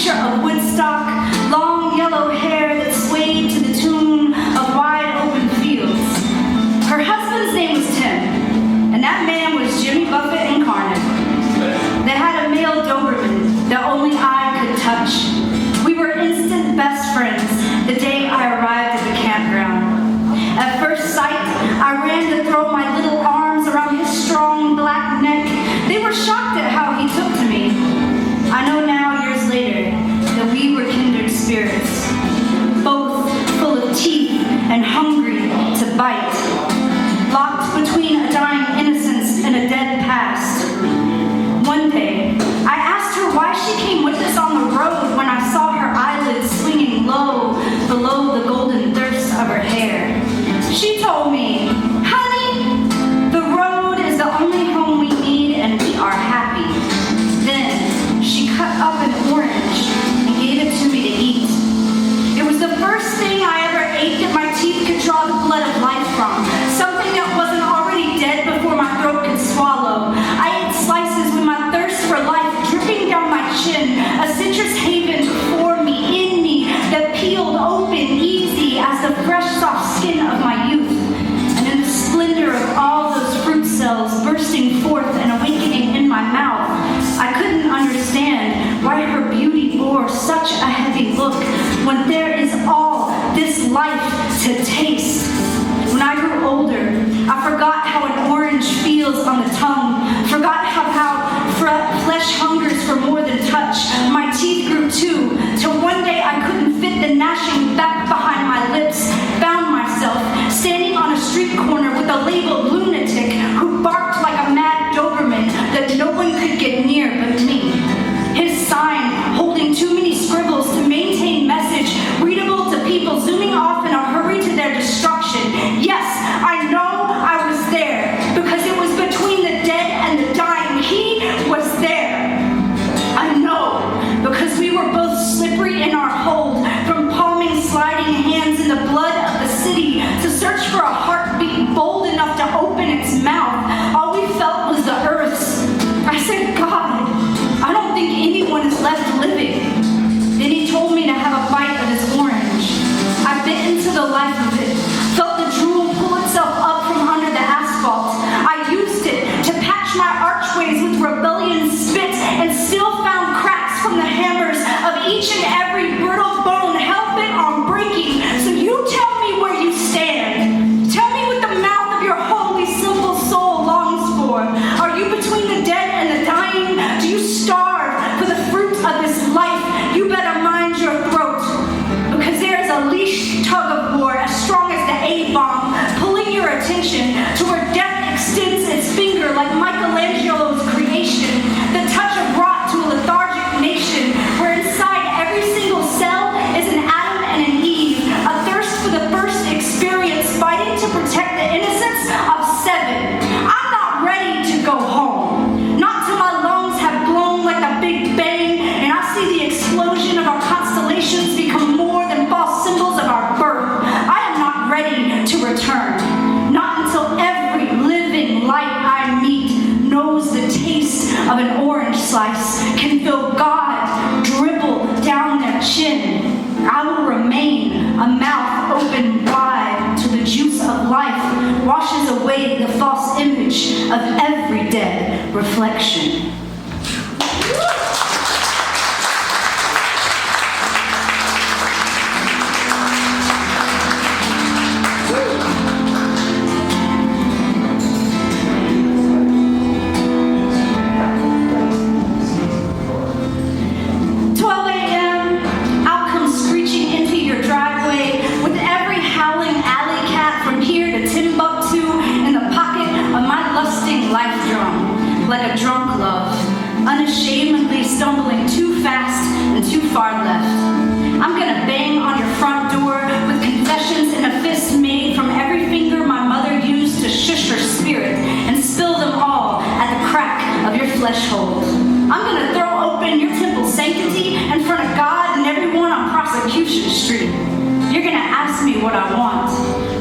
picture of Woodstock, long yellow hair that swayed to the tune of wide open fields. Her husband's name was Tim, and that man was Jimmy Buffett incarnate. They had a male Doberman that only I could touch. We were instant best friends the day I arrived at the campground. At first sight, I ran to throw my little arms around his strong black neck. They were shocked at how he took to me. I know now, years later, that we were kindred spirits, both full of teeth and hungry to bite, locked between a dying innocence and a dead past. One day, I asked her why she came with us on the road when I saw her eyelids swinging low below the golden thirst of her hair. She told me, "Honey, the road is the only home we need and we are happy." Then she cut up an orange and gave it to me to eat. It was the first thing I ever ate that my teeth could draw the blood of life from, something that wasn't already dead before my throat could swallow. I ate slices with my thirst for life dripping down my chin, a citrus haven before me, in me, that peeled open easy as the fresh soft skin of my youth. And in the splendor of all those fruit cells bursting forth and awakening in my mouth, I couldn't understand why her beauty bore such a heavy look when there is all this life to taste. When I grew older, I forgot how an orange feels on the tongue, forgot how flesh hungers for more than touch. My teeth grew too, till one day I couldn't fit the gnashing back behind my lips, found myself standing on a street corner with a labeled lunatic who barked like a mad Doberman that no one could get near but me. His sign, holding too many scribbles to maintain message, readable to people zooming off in a hurry to their destruction. Yes, I know I was there, because it was between the dead and the dying. He was there. I know, because we were both slippery in our hold, from palming sliding hands in the blood of the city to search for a heartbeat bold enough to open its mouth. All we felt was the earth's. I said, "God, I don't think anyone is left living." Then he told me to have a bite of his orange. I bit into the life of it, felt the drool pull itself up from under the asphalt. I used it to patch my archways with rebellion spit and still found cracks from the hammers of each and every brittle bone hell-bent on breaking. So you tell me where you stand. Tell me what the mouth of your holy, simple soul longs for. Are you between the dead and the dying? Do you starve for the fruit of this life? You better mind your throat, because there is a leash tug of war as strong as the A-bomb, pulling your attention to where death extends its finger like Michelangelo's creation, the touch of rot to a lethargic nation, where inside every single cell is an Adam and an Eve, a thirst for the first experience, fighting to protect the innocence of 7. I'm not ready to go home, not till my lungs have blown like a big bang and I see the explosion of our constellations become more than false symbols of our birth. I am not ready to return, not until every living light I meet knows the taste of an orange slice, can feel God dribble down their chin. I will remain a mouth open wide till the juice of life washes away the false image of every dead reflection. Like a drunk love, unashamedly stumbling too fast and too far left. I'm gonna bang on your front door with confessions in a fist made from every finger my mother used to shush her spirit and spill them all at the crack of your flesh hold. I'm gonna throw open your temple sanctity in front of God and everyone on Prosecution Street. You're gonna ask me what I want,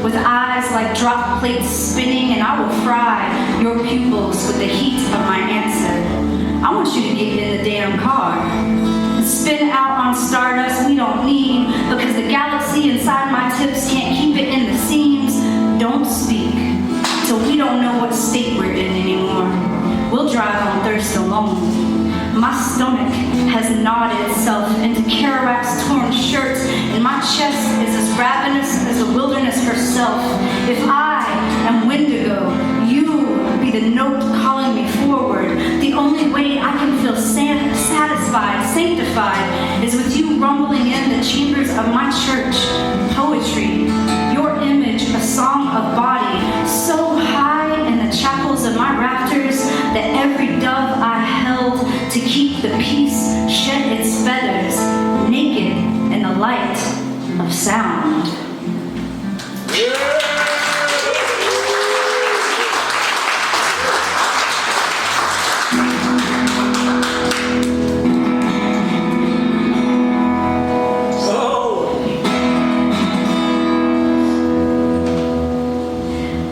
with eyes like drop plates spinning, and I will fry your pupils with the heat of my answer. I want you to get in the damn car and spin out on stardust we don't need because the galaxy inside my tips can't keep it in the seams. Don't speak till we don't know what state we're in anymore. We'll drive on thirst alone. My stomach has gnawed itself into Kerouac's torn shirt, and my chest is as ravenous as the wilderness herself. If I am Wendigo, you be the note calling me forward. The only way I can feel satisfied, sanctified, is with you rumbling in the chambers of my church. Poetry, your image, a song of body, so high in the chapels of my rafters that every dove I held to keep the peace shed its feathers, naked in the light of sound.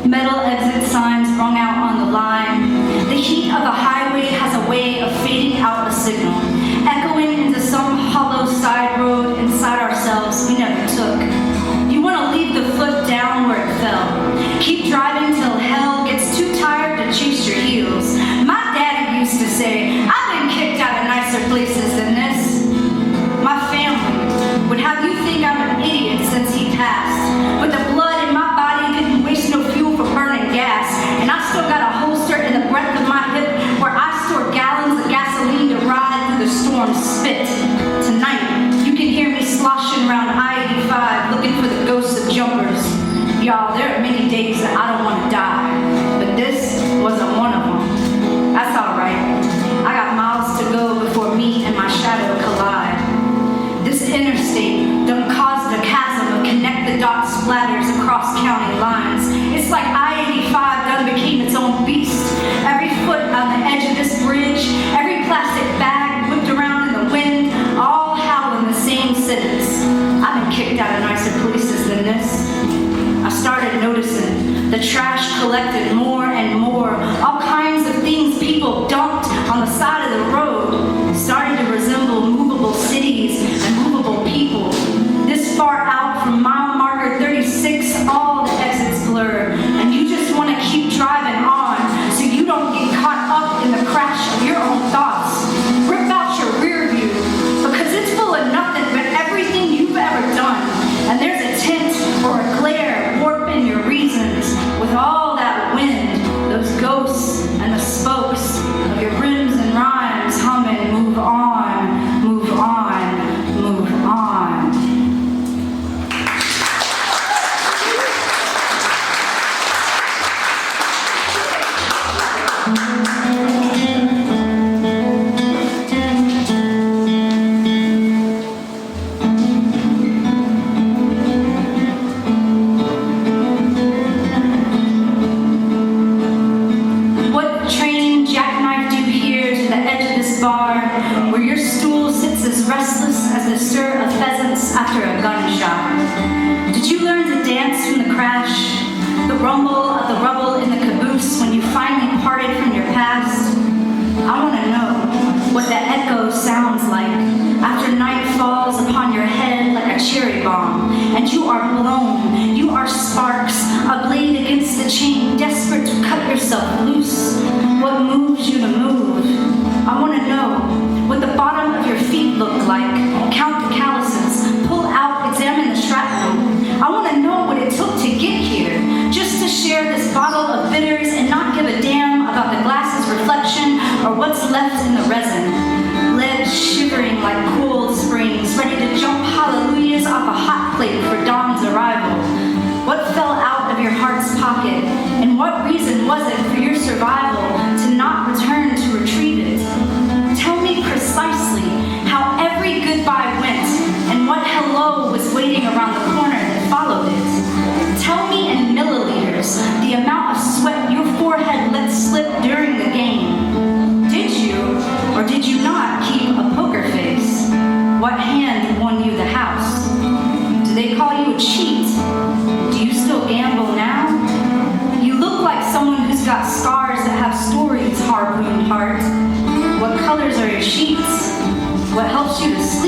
Metal exit signs rung out on the line. The heat of the highway has a way of fading out a signal, echoing into some hollow side road inside ourselves we never took. You want to leave the foot down where it fell. Keep driving till hell gets too tired to chase your heels. My daddy used to say, I've been kicked out of nicer places than this. My family would have you think I'm an idiot since he passed, but the blood in my body didn't waste no fuel for burning gas, and I still got a holster in the breadth of my hip where I store gallons of gasoline to ride through the storm spit. Tonight, you can hear me sloshing around I-85 looking for the ghosts of jumpers. Y'all, there are many days that I don't want to die, but this wasn't one of them. That's alright. I got miles to go before me and my shadow collide. This interstate done caused a chasm of connect the dots splatters across county lines. It's like I-85 done became its own beast. Every foot on the edge of this bridge, every plastic bag whipped around in the wind, all howl in the same sentence. I've been kicked out of nicer places than this. I started noticing the trash collected more and more. All kinds of things people dumped on the side of the road started to resemble movable cities and movable people. This far out from mile marker 36, all the exits blur, and you just want to keep driving on so you don't get caught up in the crash of your own thoughts. Rip out your rear view because it's full of nothing but everything you've ever done, and there's a tint or a glare warping your reasons with all that wind, those ghosts and the spokes of your rims and rhymes humming, move on, move on, move on. What train jackknifed you here to the edge of this bar, where your stool sits as restless as the stir of pheasants after a gunshot? Did you learn to dance from the crash, the rumble of the rubble in the caboose when you finally parted from your past? I want to know what the echo sounds like after night falls upon your head like a cherry bomb, and you are blown, you are sparks, a blade against the chain, desperate to cut yourself loose. What moves you to move? I want to know what the bottom of your feet look like. Count the calluses, pull out, examine the shrapnel. I want to know what it took to get here, just to share this bottle of bitters and not give a damn about the glass's reflection or what's left in the resin. Lead shivering like cooled springs, ready to jump hallelujahs off a hot plate for dawn's arrival. What fell out of your heart's pocket, and what reason was it for your survival to not return to retrieve it? Tell me precisely how every goodbye went, and what hello was waiting around the corner that followed it. Tell me in milliliters the amount of sweat your forehead let slip during the game. Did you, or did you not, keep a poker face? What hand won you the house? Do they call you a cheat? Do you still gamble now? You look like someone who's got scars that have stories, harpooned heart. What colors are your sheets? What helps you to sleep?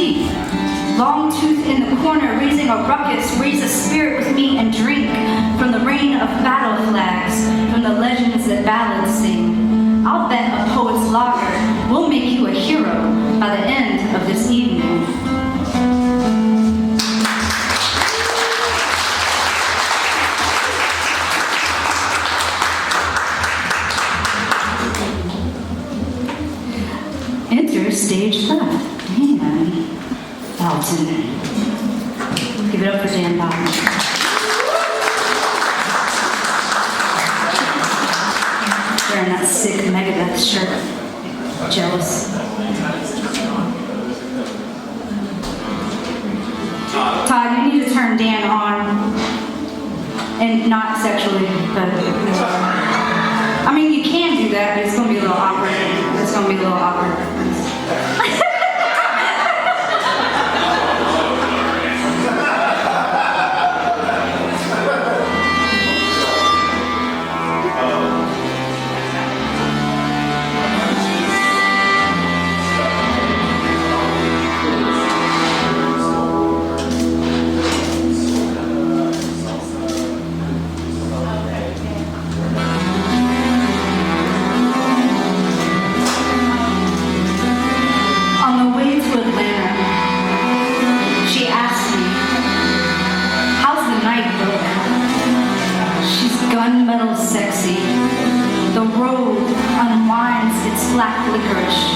Longtooth in the corner, raising a ruckus, raise a spirit with me and drink from the rain of battle flags, from the legends that ballads sing. I'll bet a poet's lager will make you a hero by the end of this evening. Enter stage left, Dan Dalton. Give it up for Dan Dalton. Wearing that sick Megadeth shirt. Jealous. Todd, you need to turn Dan on. And not sexually, but... I mean, you can do that, but it's going to be a little awkward. It's going to be a little awkward. Gunmetal sexy. The road unwinds its black licorice.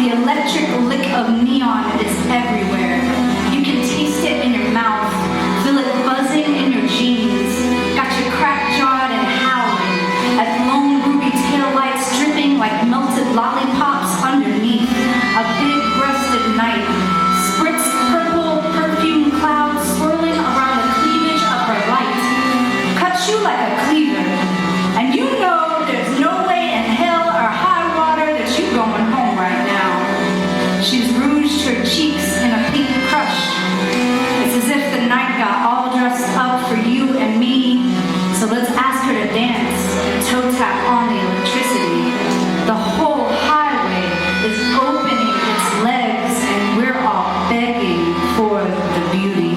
The electric lick of neon is everywhere. You can taste it in your mouth, feel it buzzing in your jeans. Got you crack-jawed and howling at lone ruby taillights dripping like melted lollipops underneath a big-breasted night. Spritzed purple perfume clouds swirling around the cleavage of her light. Cuts you like a cleaver, and you know there's no way in hell or high water that you're going home right now. She's rouged her cheeks in a pink crush. It's as if the night got all dressed up for you and me. So let's ask her to dance, toe tap on the electricity. The whole highway is opening its legs, and we're all begging for the beauty.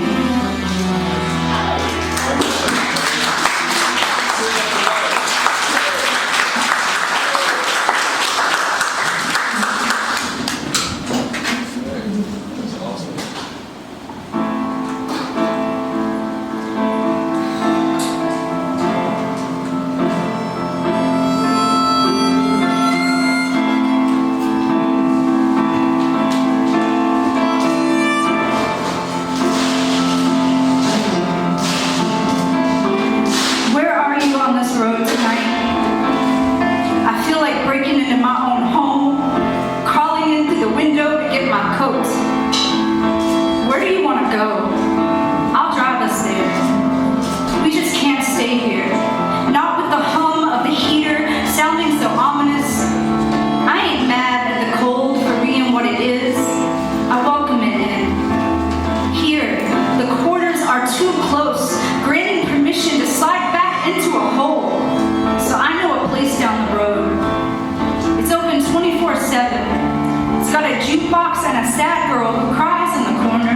Jukebox and a sad girl who cries in the corner.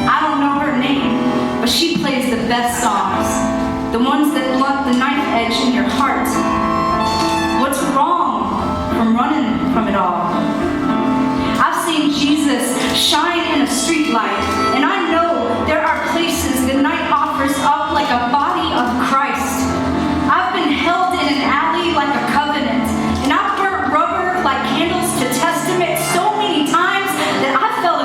I don't know her name, but she plays the best songs, the ones that blunt the knife edge in your heart. What's wrong from running from it all? I've seen Jesus shine in a streetlight, and I know there are places the night offers up like a body of Christ. I've been held in an alley like a covenant, and I've burnt rubber like candles to Testament so many times that I fell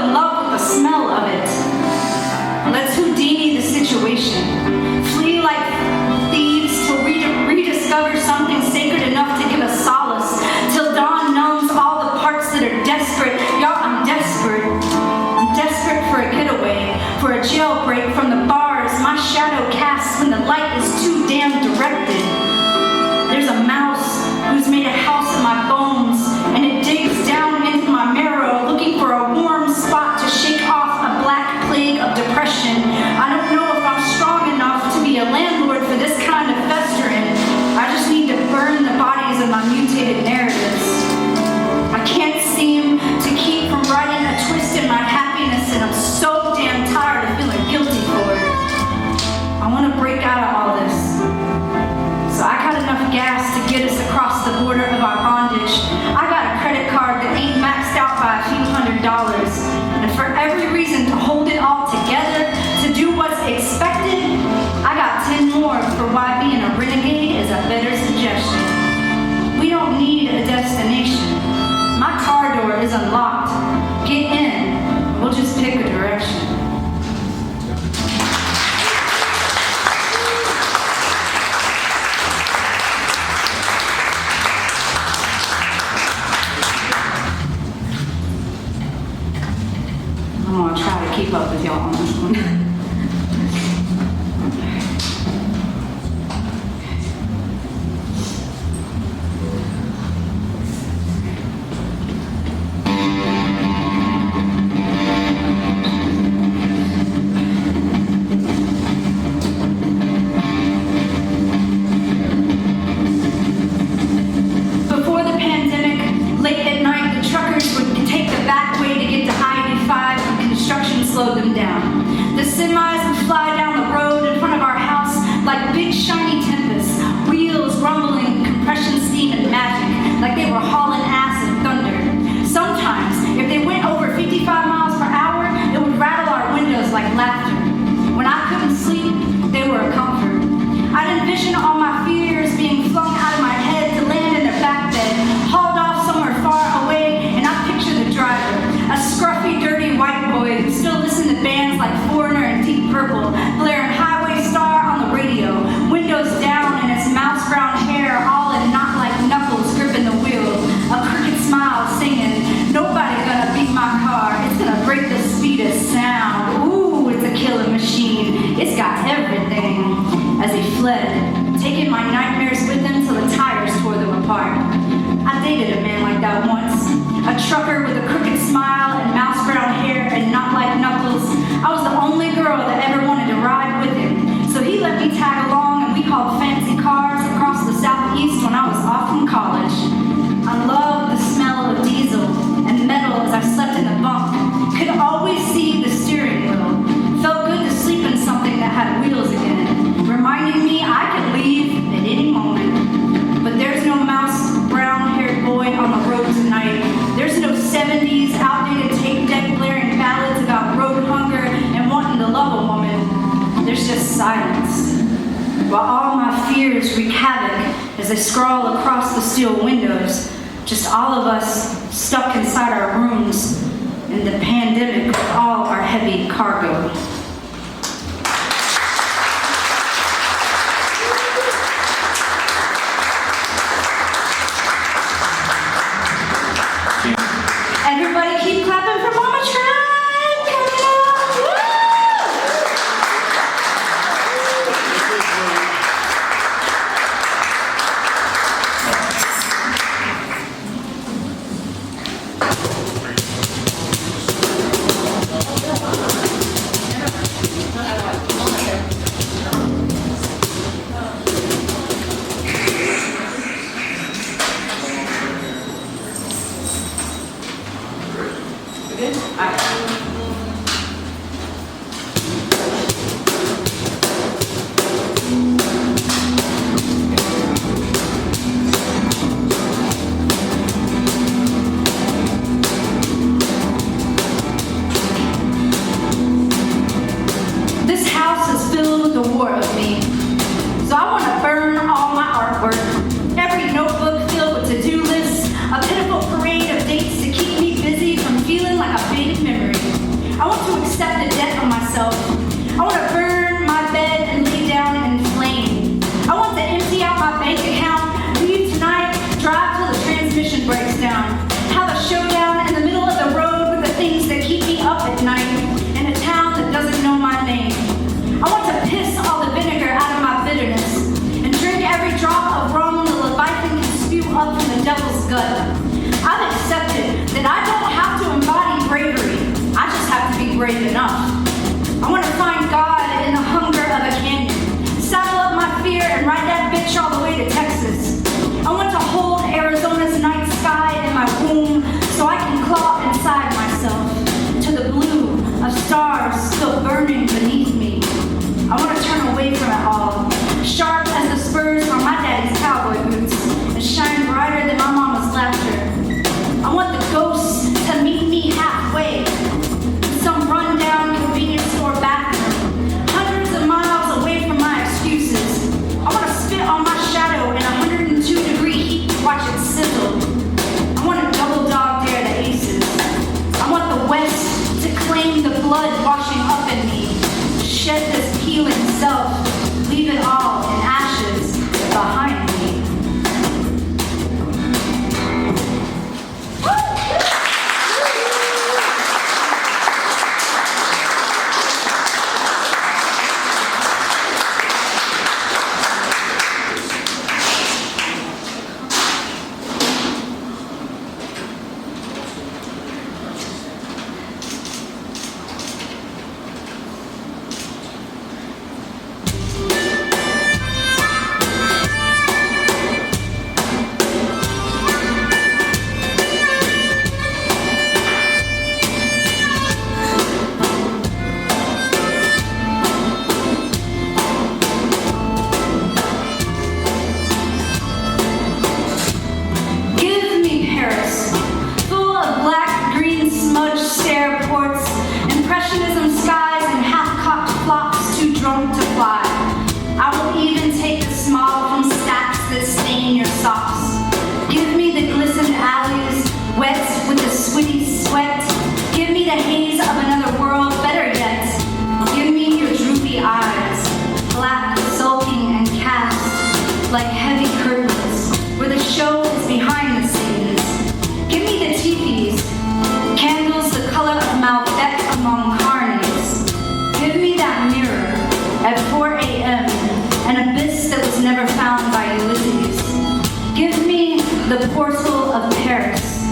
up with y'all on this one. Slowed them down. The semis would fly down the road in front of our house like big shiny tempests, wheels rumbling, compression steam and magic, like they were hauling ass and thunder. Sometimes, if they went over 55 miles per hour, it would rattle our windows like laughter. When I couldn't sleep, they were a comfort. I'd envision all my fears being flung out of my head to land in their back bed, hauled off somewhere far away, and I'd picture the driver, a scruffy, dirty white boy who still listened to bands like Foreigner and Deep Purple, blaring Highway Star on the radio, windows down and his mouse brown hair all in knot like knuckles gripping the wheel, a crooked smile singing, "Nobody gonna beat my car, it's gonna break the speed of sound. Ooh, it's a killing machine, it's got everything." As he fled, taking my nightmares with him till the tires tore them apart. I dated a man like that once. A trucker with a crooked smile and mouse brown hair and not like knuckles. I was the only girl that ever wanted to ride with him. So he let me tag along and we hauled fancy cars across the southeast when I was off from college. I loved the smell of diesel and metal as I slept in the bunk. Could always see the steering wheel. Felt good to sleep in something that had wheels again, reminding me I could leave at any moment. But there's no mouse brown-haired boy on the road tonight. There's no 70s outdated tape deck blaring ballads about road hunger and wanting to love a woman. There's just silence. While all my fears wreak havoc as they scrawl across the steel windows, just all of us stuck inside our rooms in the pandemic with all our heavy cargo. Everybody keep clapping for Mama Tribe coming up. Woo! Good? All right. This house is filled with the war of me. So I want to burn all my artwork, every notebook filled with to-do lists, a pitiful parade of dates to keep me busy from feeling like a faded memory. I want to accept the death of myself. I want to burn my bed and lay down in flame. I want to empty out my bank account, leave tonight, drive till the transmission breaks down, have a showdown in the middle of the road with the things that keep me up at night in a town that doesn't know my name. I want to piss all the vinegar out of my bitterness and drink every drop of rum the Leviathan can spew up from the devil's gut. I've accepted that I don't have to embody bravery. I just have to be brave enough. I want to find God in the hunger of a canyon, saddle up my fear and ride that bitch all the way to Texas. I want to hold Arizona's night sky in my womb so I can claw inside myself to the blue of stars still burning beneath me. I want to turn away from it all, sharp as the spurs on my daddy's cowboy boots, and shine brighter than my mama's laughter. I want the ghosts to meet me halfway, some rundown convenience store bathroom, hundreds of miles away from my excuses. I want to spit on my shadow in 102-degree heat to watch it sizzle. I want to double dog dare the aces. I want the West to claim the blood washing up in me, shed this peeling self, leave it all in ashes the portal of Paris.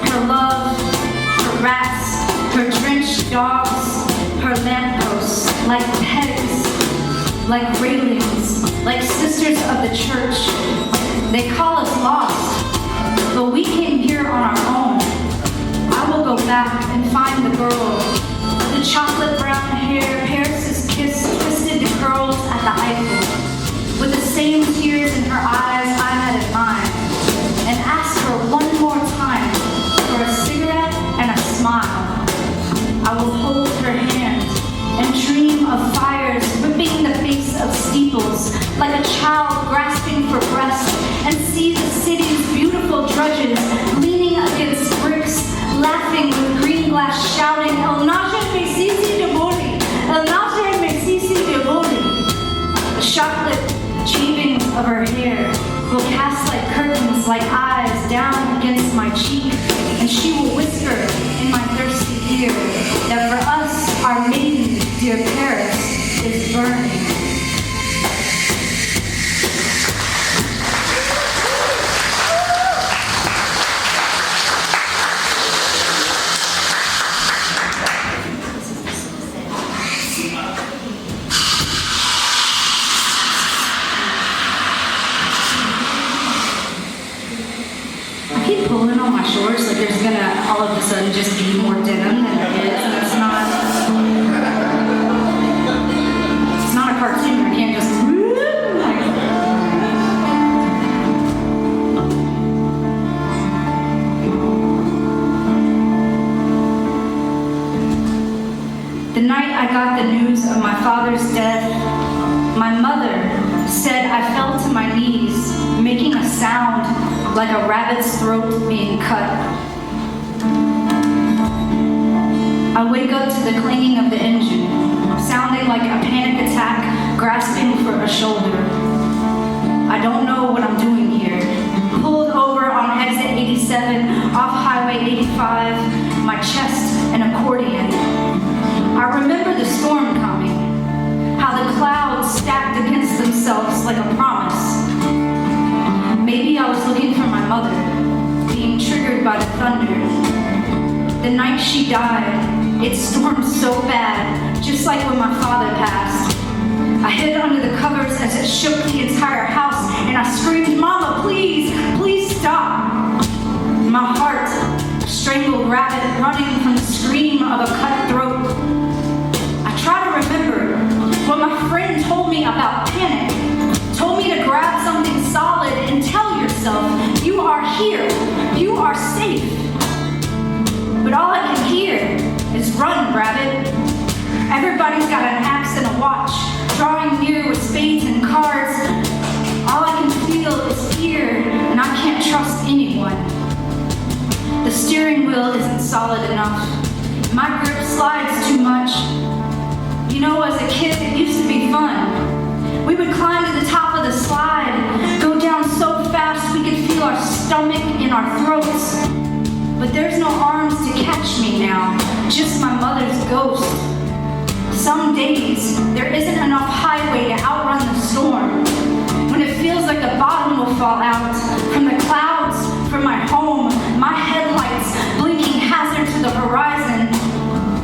Her love, her rats, her drenched dogs, her lampposts, like pegs, like railings, like sisters of the church. They call us lost, but we came here on our own. I will go back and find the girl with the chocolate brown hair, Paris's kiss twisted to curls at the Eiffel, with the same tears in her eyes I had in mine, and ask her one more time for a cigarette and a smile. I will hold her hand and dream of fires whipping the face of steeples like a child grasping for breast, and see the city's beautiful drudges leaning against bricks, laughing with green glass, shouting, "El nage me sisi de boli, el nage me sisi de boli." The chocolate shavings of her hair will cast like curtains, like eyes down against my cheek, and she will whisper in my thirsty ear that for us, our maiden, dear Paris, is burning. I keep pulling on my shorts like there's gonna all of a sudden just be more denim than there is, and it's not a cartoon. I can't just The night I got the news of my father's death, my mother said I fell to my knees, making a sound like a rabbit's throat being cut. I wake up to the clanging of the engine, sounding like a panic attack, grasping for a shoulder. I don't know what I'm doing here. Pulled over on exit 87, off Highway 85, my chest an accordion. I remember the storm coming, how the clouds stacked against themselves like a promise. Maybe I was looking for my mother, being triggered by the thunder. The night she died, it stormed so bad, just like when my father passed. I hid under the covers as it shook the entire house, and I screamed, "Mama, please, please stop." My heart, a strangled rabbit running from the scream of a cut throat. I try to remember what my friend told me about panic. Told me to grab something solid and tell yourself, you are here, you are safe. But all I can hear is run, rabbit. Everybody's got an axe and a watch, drawing near with spades and cards. All I can feel is fear, and I can't trust anyone. The steering wheel isn't solid enough. My grip slides too much. You know, as a kid, it used to be fun. We would climb to the top of the slide, go down so fast we could feel our stomach in our throats. But there's no arms to catch me now, just my mother's ghost. Some days, there isn't enough highway to outrun the storm. When it feels like the bottom will fall out, from the clouds, from my home, my headlights blinking hazard to the horizon.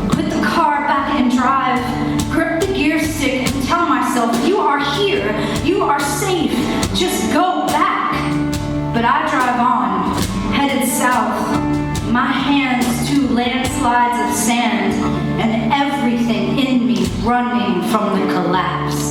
Put the car back in drive, grip the gear stick and tell myself, you are here, you are safe, just go back. But I drive on, headed south, my hands to landslides of sand, and everything in me running from the collapse.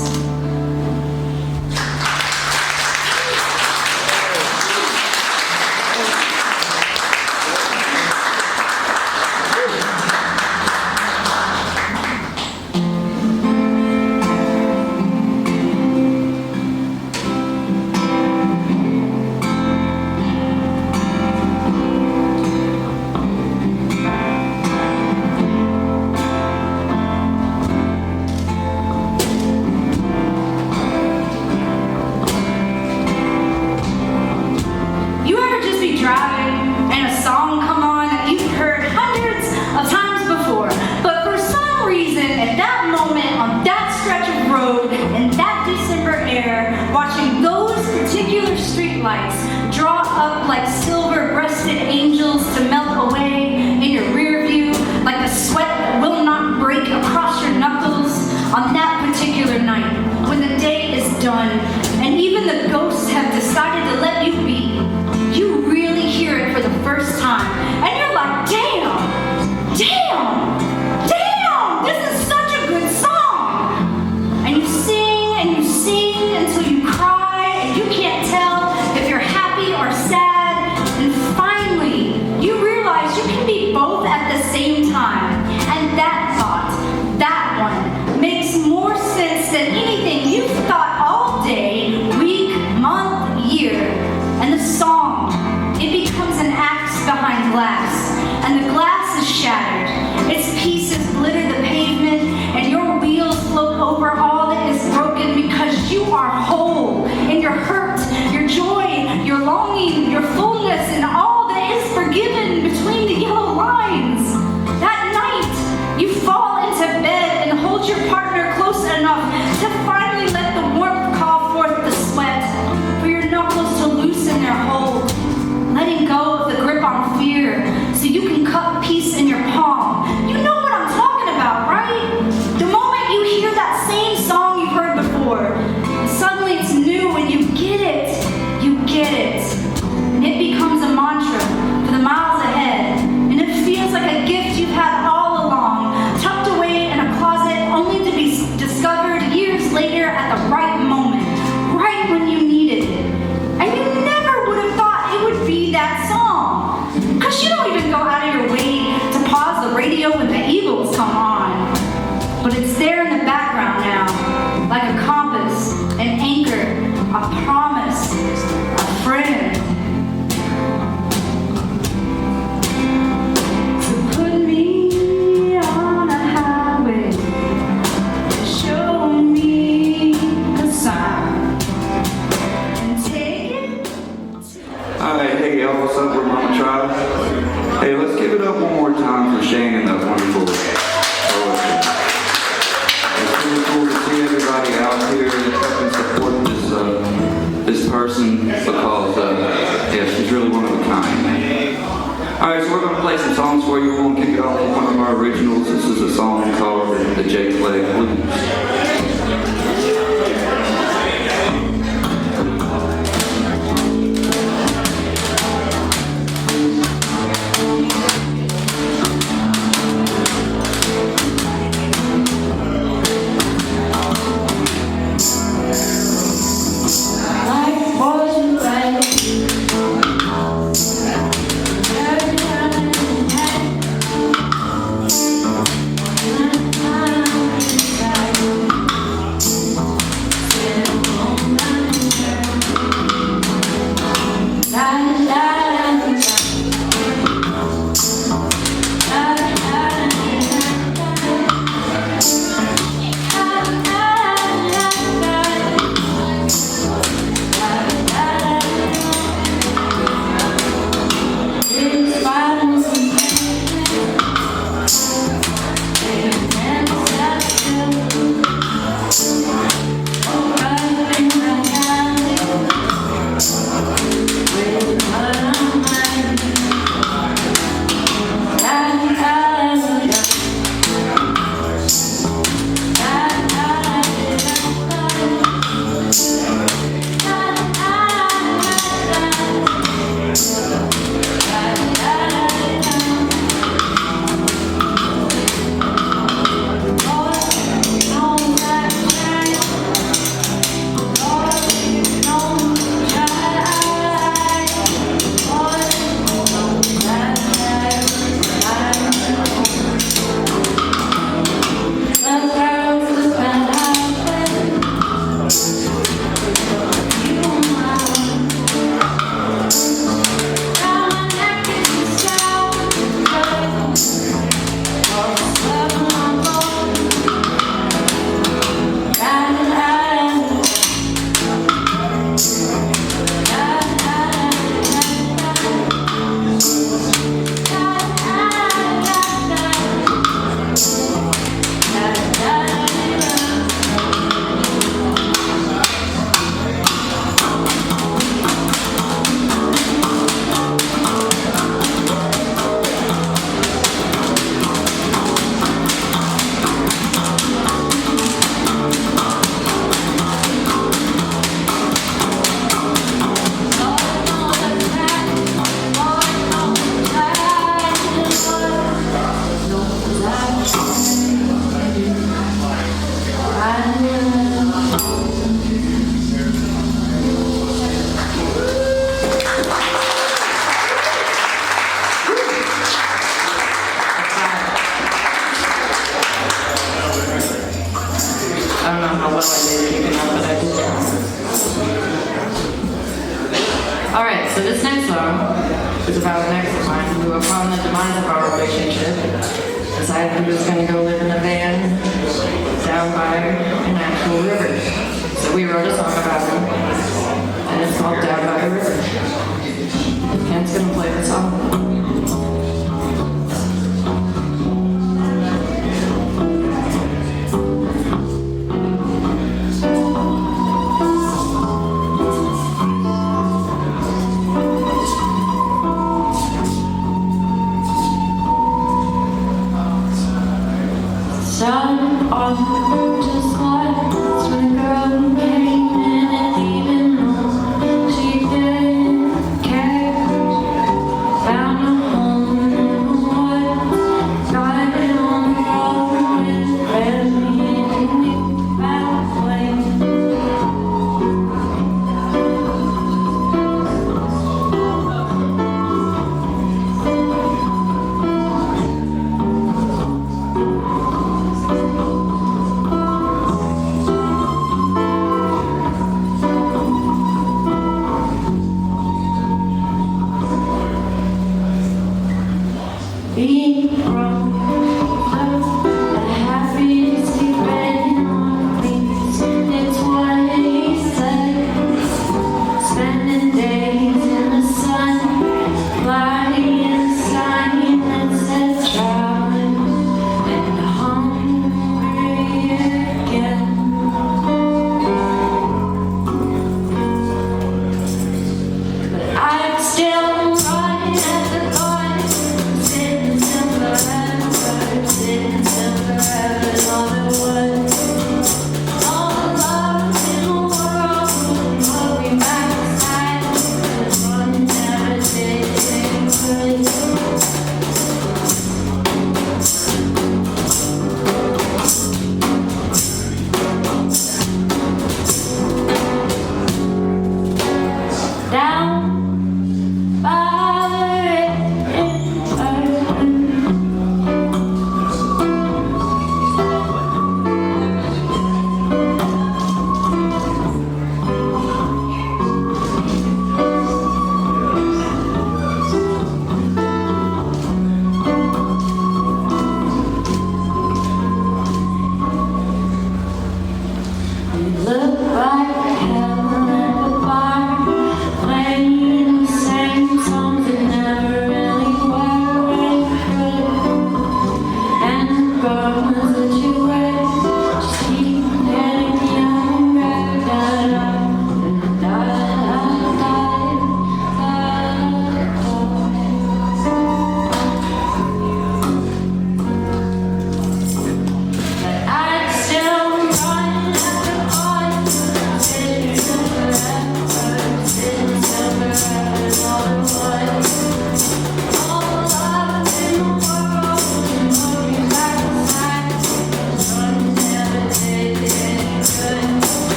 like silver-breasted angels to melt away in your rear view, like the sweat that will not break across your knuckles on that particular night when the day is done and even the ghosts have decided to let you be. You really hear it for the first time and you're like, damn, this is such a good song. And you sing until you cry and you can't tell if you're happy or sad. And finally, you realize you can be both at the same time. And that thought, that one, makes more sense than anything you've thought all day, week, month, year. And the song, it becomes an axe behind glass. And the glass is shattered. Its pieces glitter the pavement, and your wheels float over all that is broken because you are whole in your hurt, your joy, your longing, your fullness, and all that is forgiven between the yellow lines. That night, you fall into bed and hold your partner close enough to finally let the warmth call forth the sweat, for your knuckles to loosen their hold, letting go of the grip on fear so you can cut peace in your palm. You know what I'm talking about, right? The moment you hear that same song you've heard before, suddenly it's new and you get it. And it becomes a mantra for the miles ahead. And it feels like a gift you've had all along, tucked away in a closet only to be discovered years later at the right moment, right when you needed it. And you never would have thought it would be that song. Because you don't even go out of your way to pause the radio when the Eagles come on. But it's there in the background now, like a compass, an anchor, a promise, a friend. So put me on a highway, show me a sign, and take it to... Alright, hey y'all, what's up? We're Mama Tribe. Hey, let's give it up one more time for Shane and that wonderful poetry. It's really cool to see everybody out here and support this person because, yeah, she's really one of a kind. Alright, so we're going to play some songs for you. We're going to kick it off with one of our originals. This is a song called The Jake Leg Blues. Thank you. was about an ex of mine who, upon the demise of our relationship, decided he was going to go live in a van down by an actual river. So we wrote a song about him, and it's called Down by the River. Kent's going to play the song. Sun on the slides when the girl came in and even though she didn't care, found a home in the woods, driving on the road with Remy and Nick Battling. Being grown up, the happiest he's been on things. It's what he said. Spending days in the sun, flying in the sun that said traveling and hungry again. But I'm still running at the thought. Forever.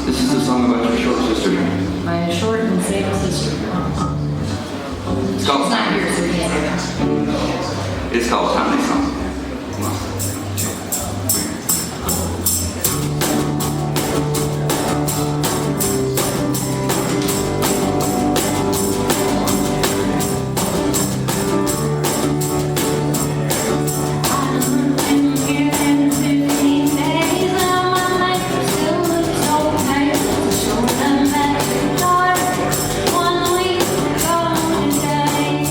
This is a song about your short sister. My short and disabled sister. It's She's called not here, so we can't say that. It's called Timely Song. Come on. One week ago today.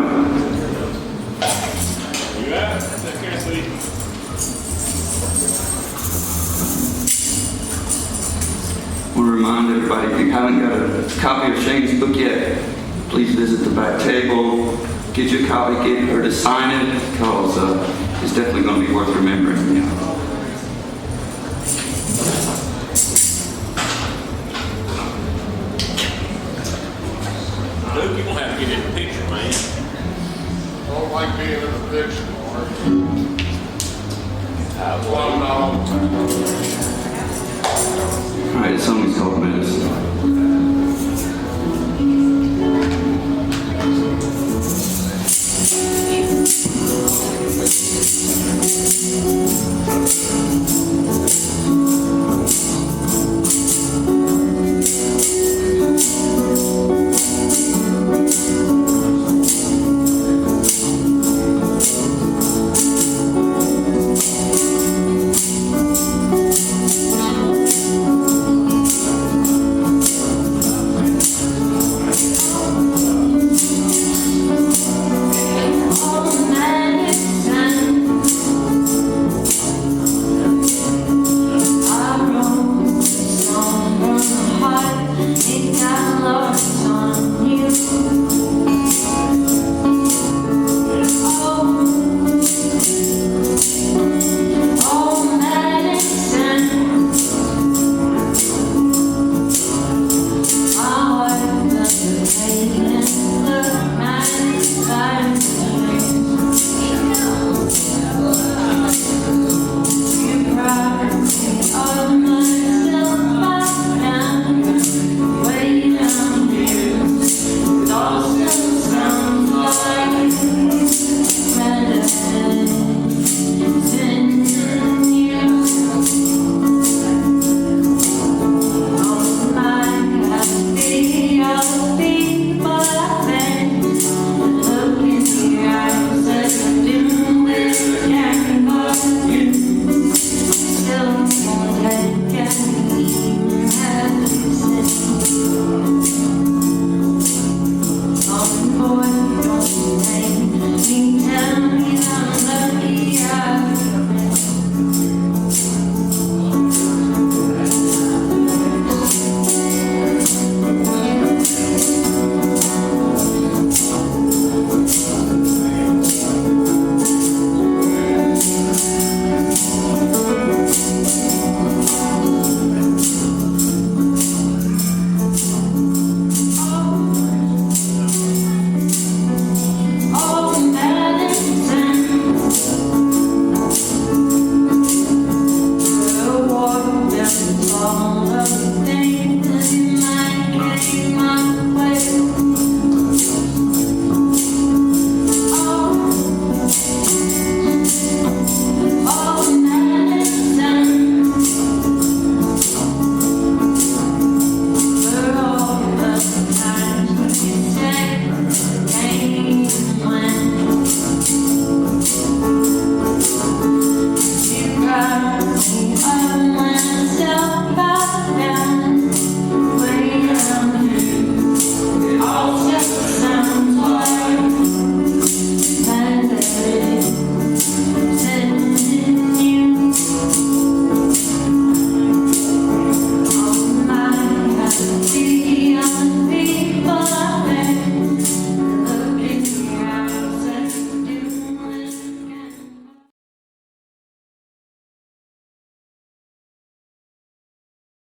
right. You got it. Take care, sweetie. I want to remind everybody, if you haven't got a copy of Shane's book yet, please visit the back table, get your copy, get her to sign it, because it's definitely going to be worth remembering. Yeah. Luke, you're gonna have to get in the picture, man. Don't like being in the picture, Mark. Well, no. All right, it's only 12 minutes.